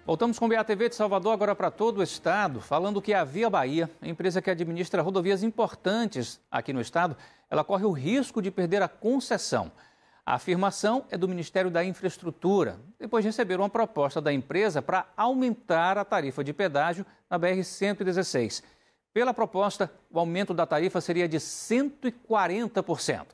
Voltamos com o BATV de Salvador, agora para todo o estado, falando que a Via Bahia, a empresa que administra rodovias importantes aqui no estado, ela corre o risco de perder a concessão. A afirmação é do Ministério da Infraestrutura, depois de receber uma proposta da empresa para aumentar a tarifa de pedágio na BR-116. Pela proposta, o aumento da tarifa seria de 140%.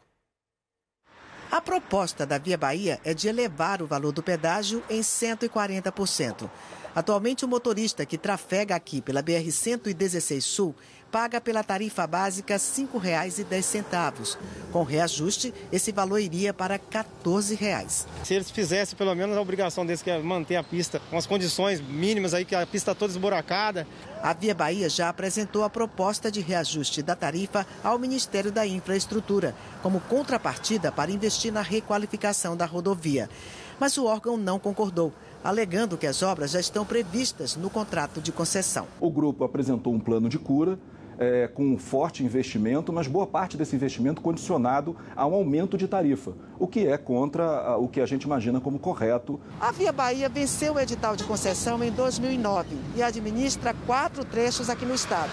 A proposta da Via Bahia é de elevar o valor do pedágio em 140%. Atualmente, o motorista que trafega aqui pela BR-116 Sul paga pela tarifa básica R$ 5,10. Com reajuste, esse valor iria para R$ 14,00. Se eles fizessem pelo menos a obrigação deles, que é manter a pista com as condições mínimas aí, que a pista está toda esburacada. A Via Bahia já apresentou a proposta de reajuste da tarifa ao Ministério da Infraestrutura, como contrapartida para investir na requalificação da rodovia. Mas o órgão não concordou, alegando que as obras já estão previstas no contrato de concessão. O grupo apresentou um plano de cura com um forte investimento, mas boa parte desse investimento condicionado a um aumento de tarifa, o que é contra o que a gente imagina como correto. A Via Bahia venceu o edital de concessão em 2009 e administra 4 trechos aqui no estado.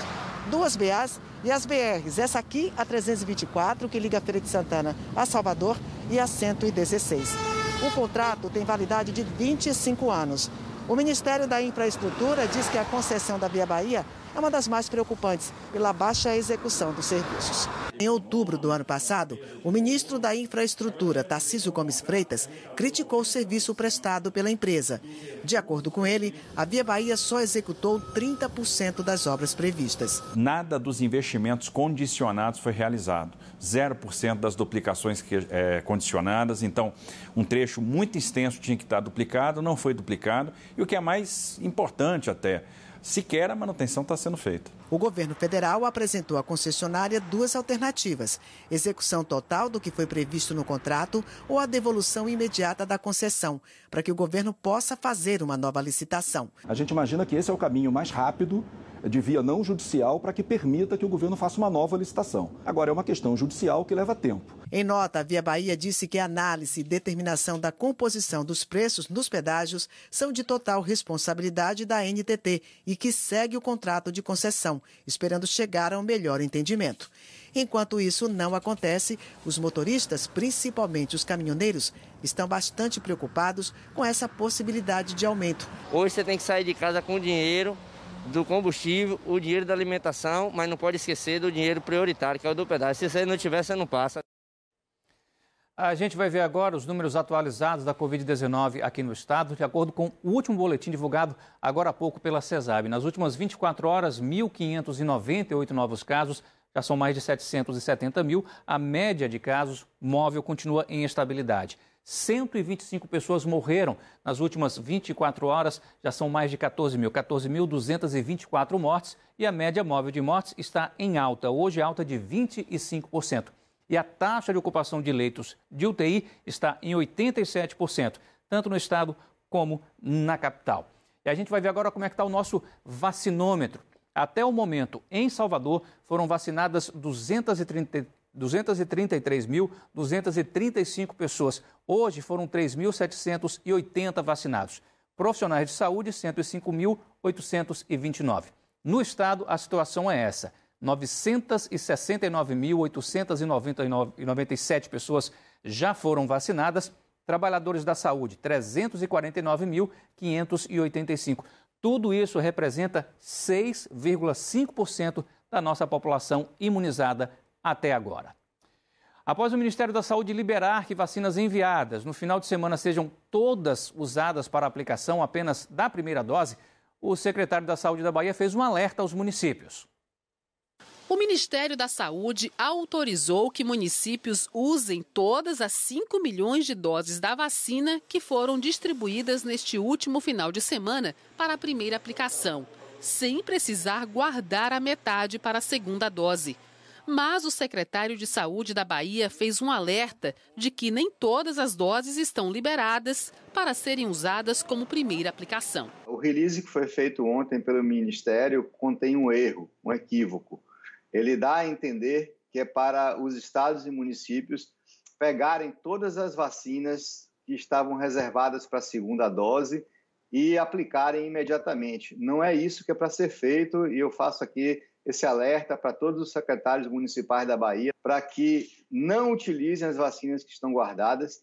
2 BAs e as BRs, essa aqui, a 324, que liga a Feira de Santana a Salvador, e a 116. O contrato tem validade de 25 anos. O Ministério da Infraestrutura diz que a concessão da Via Bahia é uma das mais preocupantes pela baixa execução dos serviços. Em outubro do ano passado, o ministro da Infraestrutura, Tarcísio Gomes Freitas, criticou o serviço prestado pela empresa. De acordo com ele, a Via Bahia só executou 30% das obras previstas. Nada dos investimentos condicionados foi realizado. 0% das duplicações condicionadas. Então, um trecho muito extenso tinha que estar duplicado, não foi duplicado. E o que é mais importante até, sequer a manutenção está sendo feita. O governo federal apresentou à concessionária 2 alternativas: execução total do que foi previsto no contrato ou a devolução imediata da concessão, para que o governo possa fazer uma nova licitação. A gente imagina que esse é o caminho mais rápido, de via não judicial, para que permita que o governo faça uma nova licitação. Agora, é uma questão judicial que leva tempo. Em nota, a Via Bahia disse que a análise e determinação da composição dos preços nos pedágios são de total responsabilidade da NTT e que segue o contrato de concessão, esperando chegar a um melhor entendimento. Enquanto isso não acontece, os motoristas, principalmente os caminhoneiros, estão bastante preocupados com essa possibilidade de aumento. Hoje você tem que sair de casa com o dinheiro do combustível, o dinheiro da alimentação, mas não pode esquecer do dinheiro prioritário, que é o do pedágio. Se você não tiver, você não passa. A gente vai ver agora os números atualizados da Covid-19 aqui no estado, de acordo com o último boletim divulgado agora há pouco pela CESAB. Nas últimas 24 horas, 1.598 novos casos, já são mais de 770 mil. A média de casos móvel continua em estabilidade. 125 pessoas morreram nas últimas 24 horas, já são mais de 14.224 mortes e a média móvel de mortes está em alta, hoje alta de 25%. E a taxa de ocupação de leitos de UTI está em 87%, tanto no estado como na capital. E a gente vai ver agora como é que está o nosso vacinômetro. Até o momento, em Salvador, foram vacinadas 233.235 pessoas. Hoje foram 3.780 vacinados. Profissionais de saúde, 105.829. No estado, a situação é essa. 969.897 pessoas já foram vacinadas. Trabalhadores da saúde, 349.585. Tudo isso representa 6,5% da nossa população imunizada até agora. Após o Ministério da Saúde liberar que vacinas enviadas no final de semana sejam todas usadas para aplicação apenas da primeira dose, o secretário da Saúde da Bahia fez um alerta aos municípios. O Ministério da Saúde autorizou que municípios usem todas as 5 milhões de doses da vacina que foram distribuídas neste último final de semana para a primeira aplicação, sem precisar guardar a metade para a segunda dose. Mas o secretário de Saúde da Bahia fez um alerta de que nem todas as doses estão liberadas para serem usadas como primeira aplicação. O release que foi feito ontem pelo Ministério contém um erro, um equívoco. Ele dá a entender que é para os estados e municípios pegarem todas as vacinas que estavam reservadas para a segunda dose e aplicarem imediatamente. Não é isso que é para ser feito, e eu faço aqui esse alerta para todos os secretários municipais da Bahia para que não utilizem as vacinas que estão guardadas.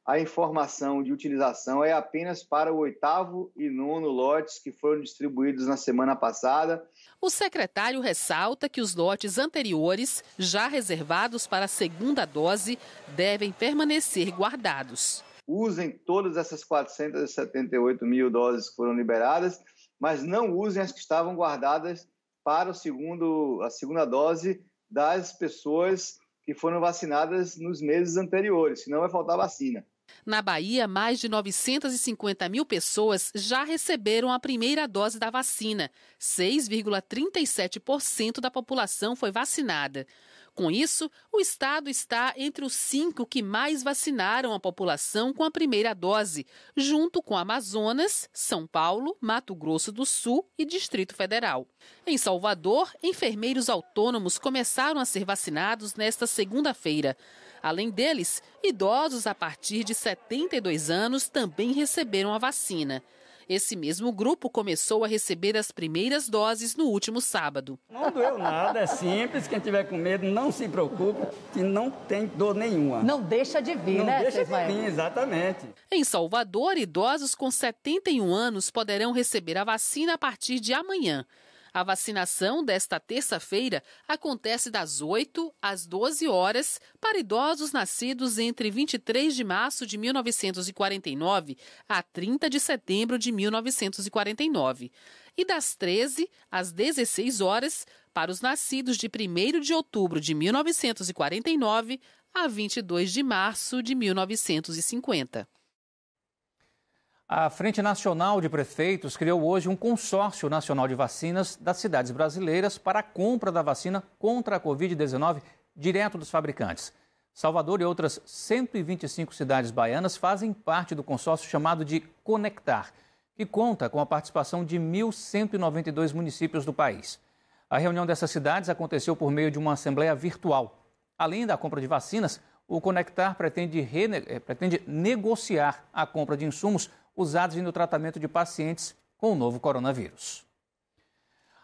A informação de utilização é apenas para o 8º e 9º lotes que foram distribuídos na semana passada. O secretário ressalta que os lotes anteriores, já reservados para a segunda dose, devem permanecer guardados. Usem todas essas 478 mil doses que foram liberadas, mas não usem as que estavam guardadas para a segunda dose das pessoas que foram vacinadas nos meses anteriores, senão vai faltar vacina. Na Bahia, mais de 950 mil pessoas já receberam a primeira dose da vacina. 6,37% da população foi vacinada. Com isso, o estado está entre os 5 que mais vacinaram a população com a primeira dose, junto com Amazonas, São Paulo, Mato Grosso do Sul e Distrito Federal. Em Salvador, enfermeiros autônomos começaram a ser vacinados nesta segunda-feira. Além deles, idosos a partir de 72 anos também receberam a vacina. Esse mesmo grupo começou a receber as primeiras doses no último sábado. Não doeu nada, é simples. Quem tiver com medo, não se preocupe, que não tem dor nenhuma. Não deixa de vir, né? Não deixa de vir, exatamente. Em Salvador, idosos com 71 anos poderão receber a vacina a partir de amanhã. A vacinação desta terça-feira acontece das 8 às 12 horas para idosos nascidos entre 23 de março de 1949 a 30 de setembro de 1949 e das 13 às 16 horas para os nascidos de 1º de outubro de 1949 a 22 de março de 1950. A Frente Nacional de Prefeitos criou hoje um consórcio nacional de vacinas das cidades brasileiras para a compra da vacina contra a Covid-19 direto dos fabricantes. Salvador e outras 125 cidades baianas fazem parte do consórcio chamado de Conectar, que conta com a participação de 1.192 municípios do país. A reunião dessas cidades aconteceu por meio de uma assembleia virtual. Além da compra de vacinas, o Conectar pretende negociar a compra de insumos usados no tratamento de pacientes com o novo coronavírus.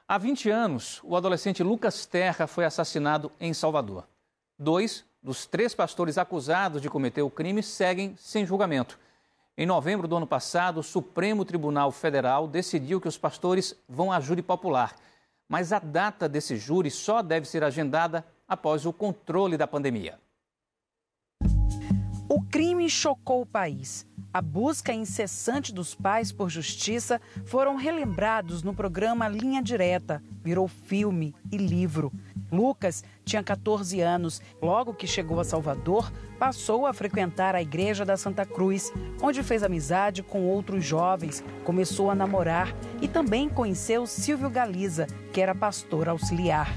Há 20 anos, o adolescente Lucas Terra foi assassinado em Salvador. 2 dos 3 pastores acusados de cometer o crime seguem sem julgamento. Em novembro do ano passado, o Supremo Tribunal Federal decidiu que os pastores vão à júri popular. Mas a data desse júri só deve ser agendada após o controle da pandemia. O crime chocou o país. A busca incessante dos pais por justiça foram relembrados no programa Linha Direta. Virou filme e livro. Lucas tinha 14 anos. Logo que chegou a Salvador, passou a frequentar a igreja da Santa Cruz, onde fez amizade com outros jovens, começou a namorar e também conheceu Silvio Galiza, que era pastor auxiliar.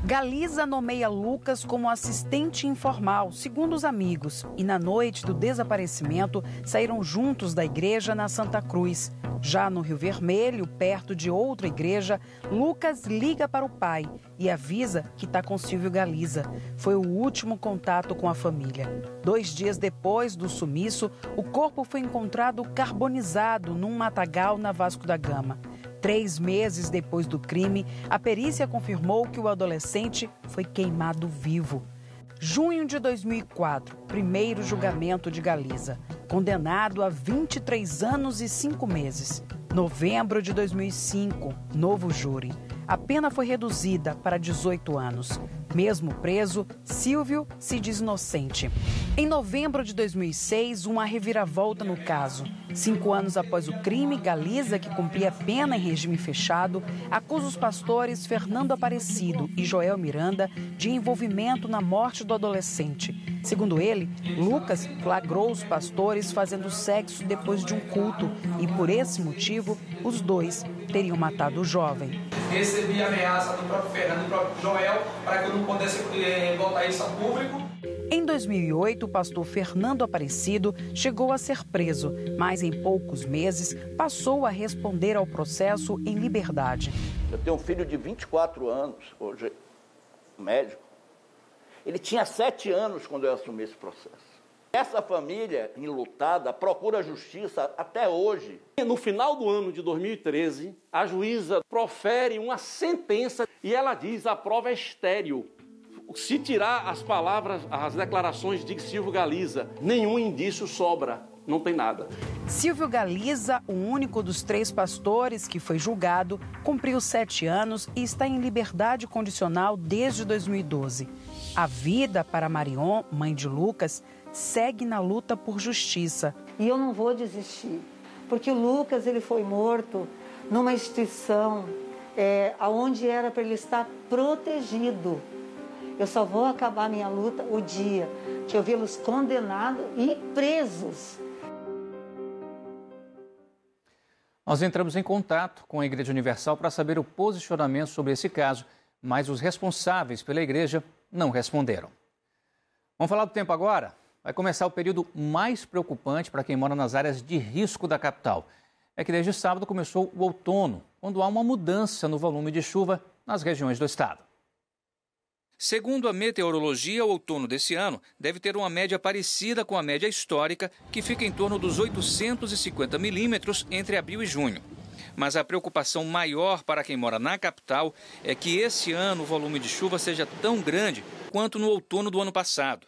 Galiza nomeia Lucas como assistente informal, segundo os amigos, e na noite do desaparecimento saíram juntos da igreja na Santa Cruz. Já no Rio Vermelho, perto de outra igreja, Lucas liga para o pai e avisa que está com Silvio Galiza. Foi o último contato com a família. 2 dias depois do sumiço, o corpo foi encontrado carbonizado num matagal na Vasco da Gama. 3 meses depois do crime, a perícia confirmou que o adolescente foi queimado vivo. Junho de 2004, primeiro julgamento de Galiza, condenado a 23 anos e 5 meses. Novembro de 2005, novo júri. A pena foi reduzida para 18 anos. Mesmo preso, Silvio se diz inocente. Em novembro de 2006, uma reviravolta no caso. 5 anos após o crime, Galiza, que cumpria pena em regime fechado, acusa os pastores Fernando Aparecido e Joel Miranda de envolvimento na morte do adolescente. Segundo ele, Lucas flagrou os pastores fazendo sexo depois de um culto e, por esse motivo, os dois teriam matado o jovem. Recebi ameaça do próprio Fernando e do próprio Joel para que eu não pudesse botar isso a público. Em 2008, o pastor Fernando Aparecido chegou a ser preso, mas em poucos meses passou a responder ao processo em liberdade. Eu tenho um filho de 24 anos, hoje médico. Ele tinha 7 anos quando eu assumi esse processo. Essa família enlutada procura justiça até hoje. No final do ano de 2013, a juíza profere uma sentença e ela diz: a prova é estéril. Se tirar as palavras, as declarações de Silvio Galiza, nenhum indício sobra, não tem nada. Silvio Galiza, o único dos 3 pastores que foi julgado, cumpriu 7 anos e está em liberdade condicional desde 2012. A vida para Marion, mãe de Lucas, segue na luta por justiça. E eu não vou desistir, porque o Lucas ele foi morto numa instituição onde era para ele estar protegido. Eu só vou acabar minha luta o dia que eu vê-los condenados e presos. Nós entramos em contato com a Igreja Universal para saber o posicionamento sobre esse caso, mas os responsáveis pela igreja não responderam. Vamos falar do tempo agora? Vai começar o período mais preocupante para quem mora nas áreas de risco da capital. É que desde sábado começou o outono, quando há uma mudança no volume de chuva nas regiões do estado. Segundo a meteorologia, o outono desse ano deve ter uma média parecida com a média histórica, que fica em torno dos 850 milímetros entre abril e junho. Mas a preocupação maior para quem mora na capital é que esse ano o volume de chuva seja tão grande quanto no outono do ano passado.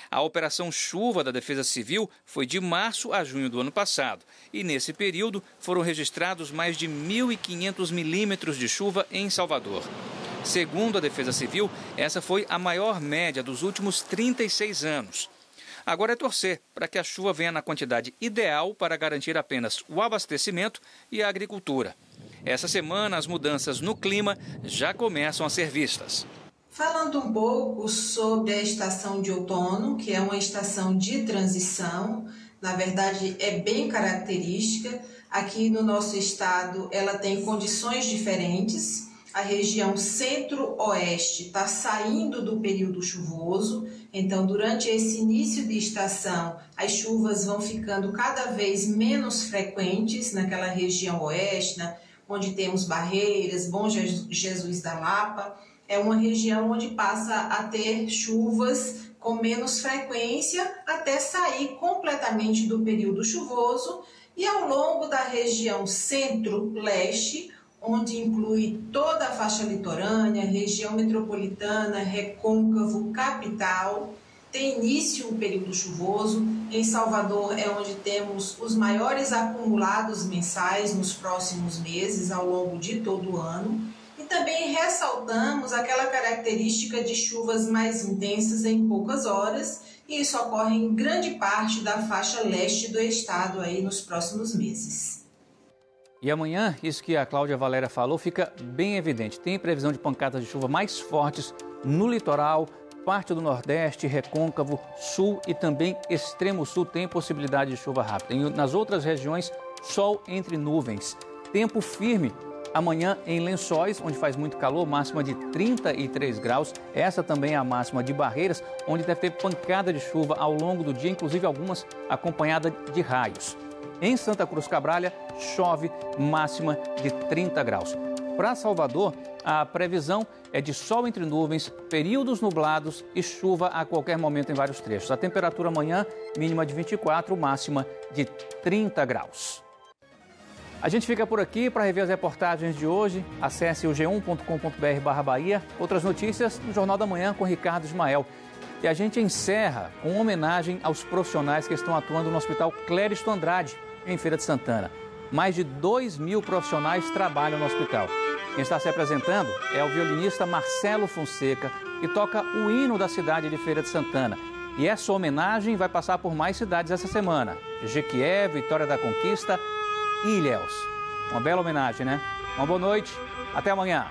A Operação Chuva da Defesa Civil foi de março a junho do ano passado e, nesse período, foram registrados mais de 1.500 milímetros de chuva em Salvador. Segundo a Defesa Civil, essa foi a maior média dos últimos 36 anos. Agora é torcer para que a chuva venha na quantidade ideal para garantir apenas o abastecimento e a agricultura. Essa semana, as mudanças no clima já começam a ser vistas. Falando um pouco sobre a estação de outono, que é uma estação de transição, na verdade é bem característica. Aqui no nosso estado ela tem condições diferentes. A região centro-oeste está saindo do período chuvoso, então durante esse início de estação as chuvas vão ficando cada vez menos frequentes naquela região oeste, onde temos Barreiras, Bom Jesus da Lapa. É uma região onde passa a ter chuvas com menos frequência até sair completamente do período chuvoso, e ao longo da região centro-leste, onde inclui toda a faixa litorânea, região metropolitana, recôncavo, capital, tem início o período chuvoso. Em Salvador é onde temos os maiores acumulados mensais nos próximos meses, ao longo de todo o ano. E também ressaltamos aquela característica de chuvas mais intensas em poucas horas, e isso ocorre em grande parte da faixa leste do estado aí nos próximos meses. E amanhã, isso que a Cláudia Valéria falou, fica bem evidente. Tem previsão de pancadas de chuva mais fortes no litoral, parte do Nordeste, Recôncavo, Sul e também Extremo Sul tem possibilidade de chuva rápida. E nas outras regiões, sol entre nuvens. Tempo firme amanhã em Lençóis, onde faz muito calor, máxima de 33 graus. Essa também é a máxima de Barreiras, onde deve ter pancada de chuva ao longo do dia, inclusive algumas acompanhadas de raios. Em Santa Cruz Cabrália, chove, máxima de 30 graus. Para Salvador, a previsão é de sol entre nuvens, períodos nublados e chuva a qualquer momento em vários trechos. A temperatura amanhã, mínima de 24, máxima de 30 graus. A gente fica por aqui. Para rever as reportagens de hoje, acesse o g1.com.br/Bahia. Outras notícias no Jornal da Manhã com Ricardo Ismael. E a gente encerra com homenagem aos profissionais que estão atuando no Hospital Cléristo Andrade, em Feira de Santana. Mais de 2.000 profissionais trabalham no hospital. Quem está se apresentando é o violinista Marcelo Fonseca, que toca o hino da cidade de Feira de Santana. E essa homenagem vai passar por mais cidades essa semana: Jequié, Vitória da Conquista e Ilhéus. Uma bela homenagem, né? Uma boa noite, até amanhã.